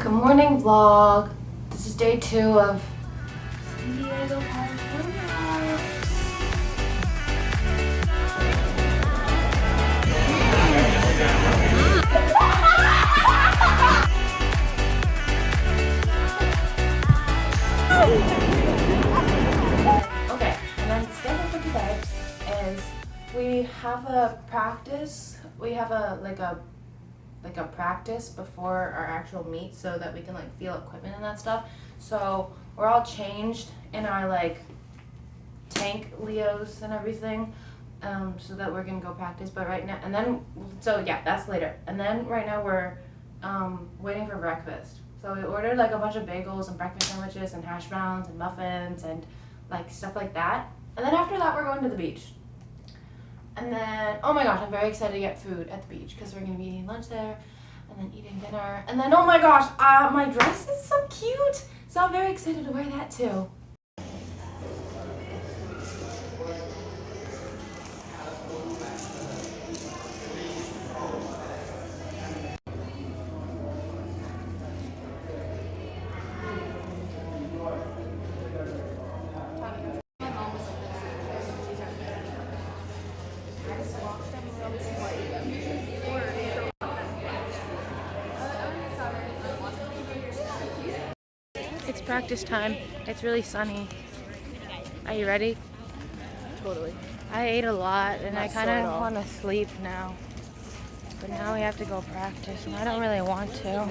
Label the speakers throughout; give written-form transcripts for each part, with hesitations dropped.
Speaker 1: Good morning vlog. This is day 2 of San Diego, California. Okay, and then the schedule for today is we have a practice. We have a practice before our actual meet so that we can like feel equipment and that stuff. So we're all changed in our like tank Leos and everything, so that we're gonna go practice. But right now, and then, so yeah, that's later. And then right now we're waiting for breakfast. So we ordered like a bunch of bagels and breakfast sandwiches and hash browns and muffins and like stuff like that. And then after that we're going to the beach. And then, oh my gosh, I'm very excited to get food at the beach because we're going to be eating lunch there and then eating dinner. And then, oh my gosh, my dress is so cute. So I'm very excited to wear that too. It's practice time. It's really sunny. Are you ready?
Speaker 2: Totally.
Speaker 1: I ate a lot and I kind
Speaker 2: at
Speaker 1: of
Speaker 2: all.
Speaker 1: want to sleep now. But now we have to go practice and I don't really want to.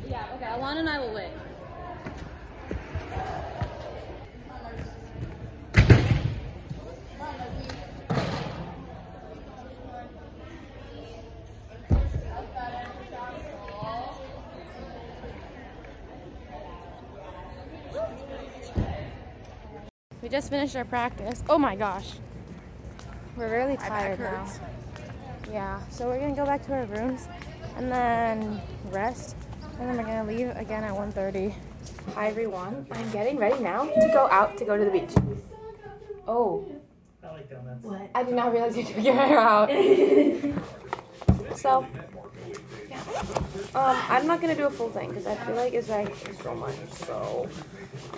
Speaker 2: Yeah, okay, Alana and I will wait.
Speaker 1: We just finished our practice. Oh my gosh. We're really tired now. Yeah, so we're gonna go back to our rooms and then rest. And then we're gonna leave again at 1:30. Hi everyone, I'm getting ready now to go out to go to the beach. Oh.
Speaker 3: I like donuts.
Speaker 1: What? I did not realize you took your hair out. So, yeah. I'm not gonna do a full thing because I feel like it's like so much. So,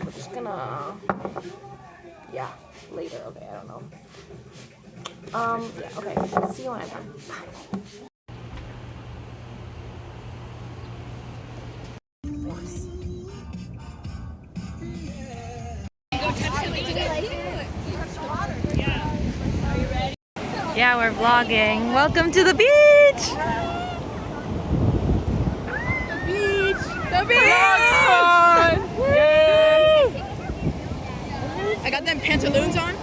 Speaker 1: we're just gonna, yeah, later. Okay, I don't know. Yeah, okay. See you when I'm done. Bye. Yeah, we're vlogging. Welcome to the beach!
Speaker 2: The beach!
Speaker 1: Yay!
Speaker 2: I got them pantaloons on.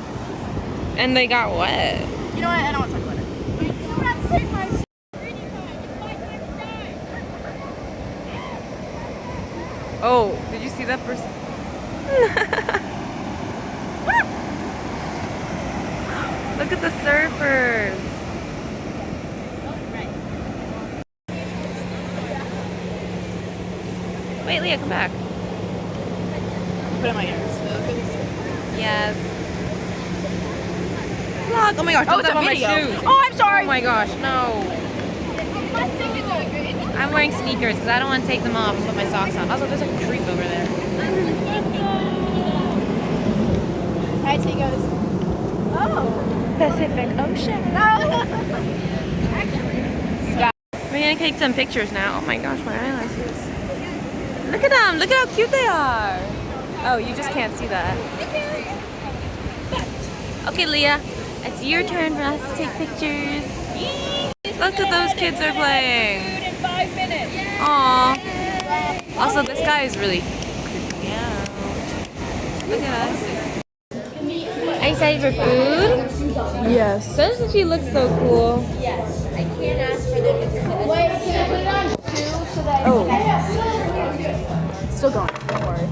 Speaker 1: And they got wet.
Speaker 2: You know what? I don't want to talk about it.
Speaker 1: Oh, did you see that person? Look at the surfers. Wait, Leah, come back.
Speaker 2: Put it in my ears.
Speaker 1: Yes. Vlog. Oh my gosh,
Speaker 2: Oh,
Speaker 1: don't
Speaker 2: it's
Speaker 1: step
Speaker 2: a
Speaker 1: on my
Speaker 2: video.
Speaker 1: shoes.
Speaker 2: Oh, I'm sorry.
Speaker 1: Oh my gosh, no. I'm wearing sneakers because I don't want to take them off and put my socks on. Also, there's a creep over there.
Speaker 2: Alright, so he goes, oh,
Speaker 1: Pacific Ocean. We're gonna take some pictures now. Oh my gosh, my eyelashes. Look at them. Look at how cute they are. Oh, you just can't see that. Okay, Leah, it's your turn for us to take pictures. Look at those kids are playing.
Speaker 2: in 5 minutes.
Speaker 1: Aww. Also, this guy is really creeping out. Look at us. Are you excited for food?
Speaker 2: Yes.
Speaker 1: Doesn't she look so cool?
Speaker 4: Yes, I can't ask for them to wait, can I put it on 2 so that
Speaker 2: Oh. Still going. Don't worry.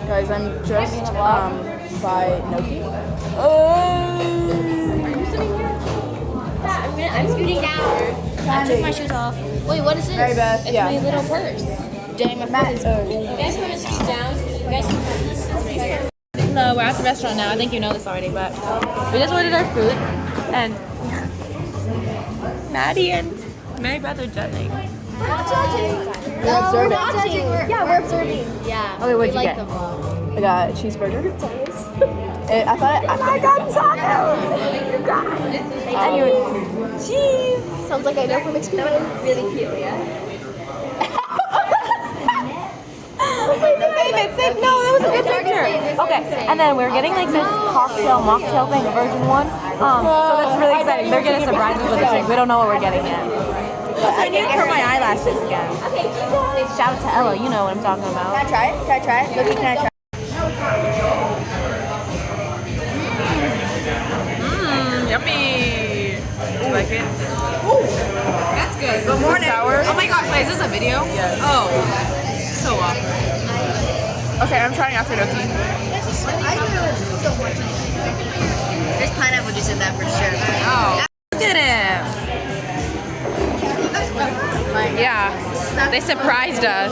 Speaker 2: Guys, I'm dressed by Noki.
Speaker 4: I'm gonna I'm scooting down. I took my shoes off. Wait, what is this?
Speaker 2: Mary Beth,
Speaker 4: It's
Speaker 2: yeah.
Speaker 4: my little purse. Dang, my foot is cold. You guys want to scoot down? You guys can have this. It's right here.
Speaker 3: No, we're at the restaurant now. I think you know this already, but we just ordered our food, and Maddie and Mary Beth are judging.
Speaker 4: We're not judging. No, we're not judging. We're observing. Yeah.
Speaker 2: Okay, what'd you
Speaker 4: we
Speaker 2: get?
Speaker 4: like the vlog.
Speaker 2: I got a cheeseburger. I got tacos. And you cheese.
Speaker 4: Sounds like I know from experience. Really cute, yeah.
Speaker 3: No, that was a good picture. Okay, and then we're getting like this cocktail mocktail thing, a version 1. So that's really exciting. They're gonna surprise us with a drink. We don't know what we're getting yet. I need to curl my eyelashes again. Shout out to Ella, you know what I'm talking about.
Speaker 2: Can I try it? Can I try it? Look, can I try it?
Speaker 3: Yummy. Like it? That's good. Good morning. Sour. Oh my gosh, wait, is this a video? Yes. Oh, so awkward.
Speaker 2: Okay, I'm trying after Noki.
Speaker 5: There's pineapple juice in that for sure.
Speaker 3: Oh, look at him. Yeah, they surprised us.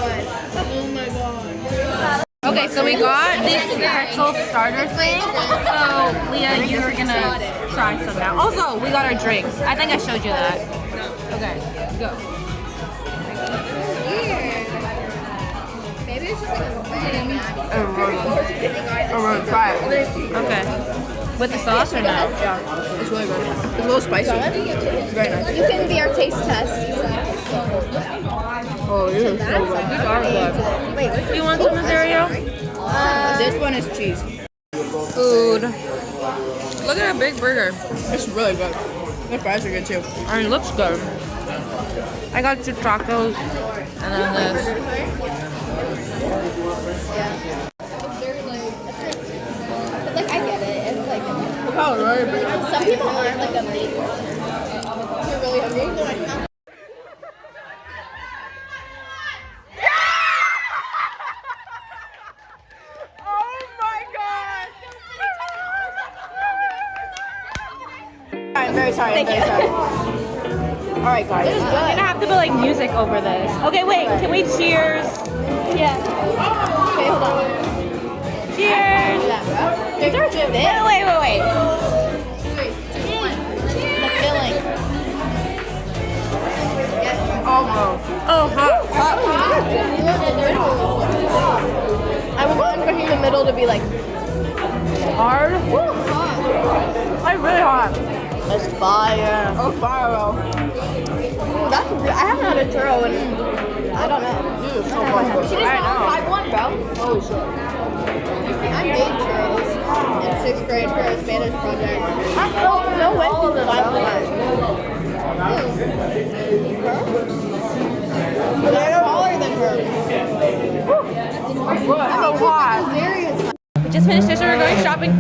Speaker 3: Okay, so we got this pretzel starter thing. So, Leah, you're gonna try some now. Also, we got our drinks. I think I showed you that. Okay, go.
Speaker 4: Maybe it's just like
Speaker 2: Try it.
Speaker 3: Okay. With the sauce or no?
Speaker 2: Yeah, it's really good. It's a little spicy. It's very nice.
Speaker 4: you can be our taste test.
Speaker 2: Oh, this is so good. These are good.
Speaker 4: Wait,
Speaker 3: Do you want some cereal?
Speaker 2: This one is cheese.
Speaker 3: Food. Look at a big burger.
Speaker 2: It's really good. The fries are good too.
Speaker 3: And it looks good. I got 2 tacos and then this.
Speaker 4: like I get it. It's like
Speaker 2: Oh, really big.
Speaker 4: some people aren't like a big. You're really hungry.
Speaker 2: I'm very sorry. I'm very sorry. All right, guys.
Speaker 3: We're gonna have to put like music over this. Okay, wait. Can we cheers?
Speaker 4: Yeah. Okay, hold on.
Speaker 3: Cheers.
Speaker 4: There's our gym.
Speaker 3: Wait.
Speaker 4: The filling.
Speaker 2: Almost.
Speaker 3: Oh, hot.
Speaker 4: I would want for in the middle to be like
Speaker 3: Hard. Like really hot.
Speaker 4: it's fire.
Speaker 2: Oh, fire.
Speaker 4: That's I haven't had a churro in I don't know.
Speaker 2: Dude, so good.
Speaker 4: She just I won, bro. Holy shit. I made churros in 6th grade for a Spanish project. No way. They're taller than her.
Speaker 3: So hot.
Speaker 4: Serious.
Speaker 3: We just finished dinner. We're going shopping.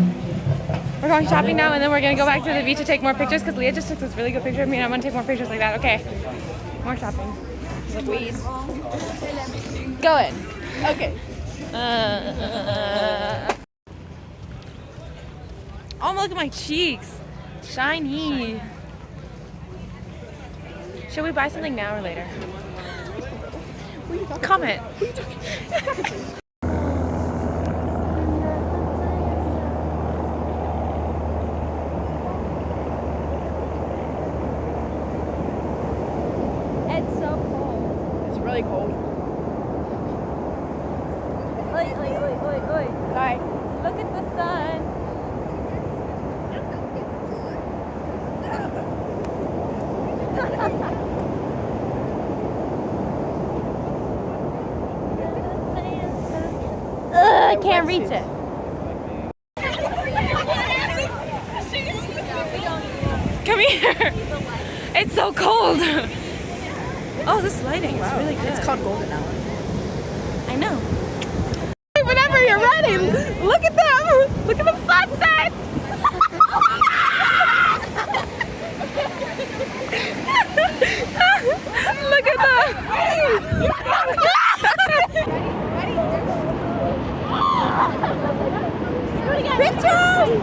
Speaker 3: We're going shopping now, and then we're gonna go back to the beach to take more pictures because Leah just took this really good picture of me, and I'm gonna take more pictures like that. Okay. More shopping. Please. Go in.
Speaker 2: Okay.
Speaker 3: Oh, look at my cheeks. Shiny. Should we buy something now or later? Comment. It's so cold.
Speaker 2: It's really cold.
Speaker 3: Oi.
Speaker 2: Bye.
Speaker 3: Look at the sun. I can't reach it. Come here. It's so cold. Oh, this lighting is really good.
Speaker 2: It's called golden hour.
Speaker 3: I know. Whenever you're ready, look at them. Look at the sunset. Look at them. Pictures.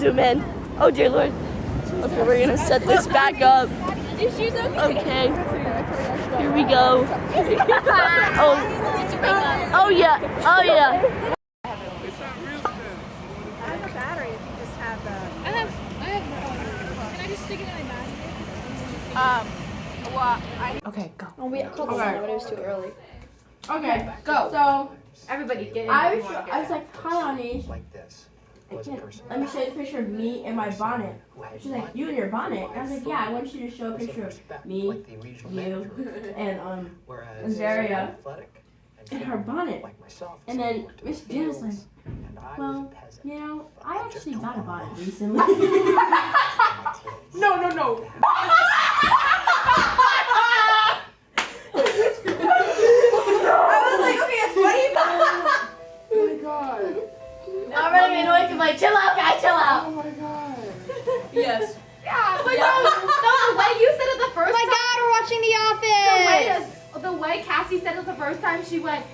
Speaker 6: zoom in. Oh dear Lord. Okay, we're gonna set this back up. Okay. Here we go. Oh yeah. Oh yeah.
Speaker 1: Okay, go.
Speaker 4: Oh, we called the but it was too early.
Speaker 2: Okay,
Speaker 1: Go.
Speaker 2: so
Speaker 1: Everybody get in.
Speaker 2: I was like, hi, honey.
Speaker 7: Like this.
Speaker 2: Let me show you the picture of me in my bonnet. She's like, you in your bonnet? I was like, yeah, I want you to show a picture of me, you, and Zaria in her bonnet. And then Miss Janice like, well, you know, I actually got a bonnet recently. No.
Speaker 1: Already annoyed him like, chill out, guys, chill out.
Speaker 2: Yes.
Speaker 1: Yeah, but no, the way you said it the first
Speaker 4: Oh my God, we're watching The Office.
Speaker 1: the way Cassie said it the first time, she went.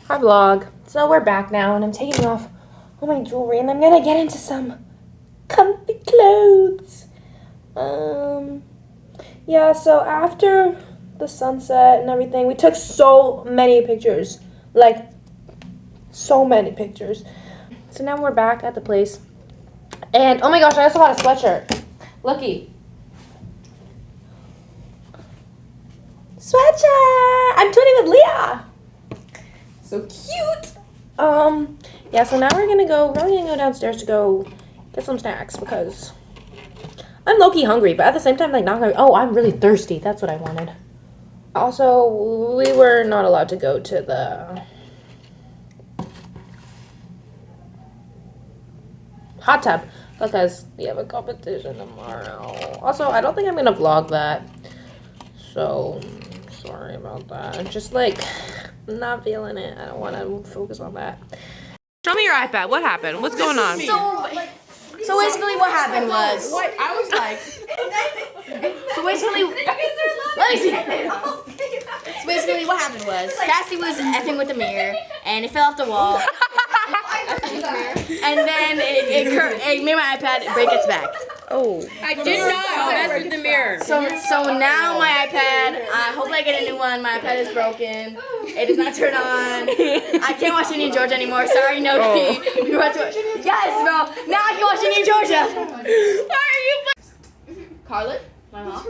Speaker 1: Hi vlog. So we're back now, and I'm taking off all my jewelry, and I'm gonna get into some comfy clothes. Yeah. So after the sunset and everything, we took so many pictures, like so many pictures. So now we're back at the place, and oh my gosh, I also got a sweatshirt. Looky. Sweatshirt! I'm twinning with Leah. So cute. Yeah, so now we're gonna go downstairs to go get some snacks because I'm low-key hungry, but at the same time, like, not hungry. Oh, I'm really thirsty. That's what I wanted. Also, we were not allowed to go to the hot tub because we have a competition tomorrow. Also, I don't think I'm gonna vlog that. So, sorry about that. I'm just like not feeling it. I don't want to focus on that. Show me your iPad. What happened? What's going on?
Speaker 5: So basically what happened was...
Speaker 2: What? I was like...
Speaker 5: So basically... Let me see. So basically what happened was... Cassie was effing with the mirror, and it fell off the wall. And then it made my iPad break its back.
Speaker 3: Oh.
Speaker 6: I did not mess with the mirror.
Speaker 5: So now my iPad, I hope I get a new one. My iPad is broken. It does not turn on. I can't watch Indian Georgia anymore. Sorry, Noki. We went to yes, bro. Now I can watch Indian Georgia. Why are you? Carla, my mom.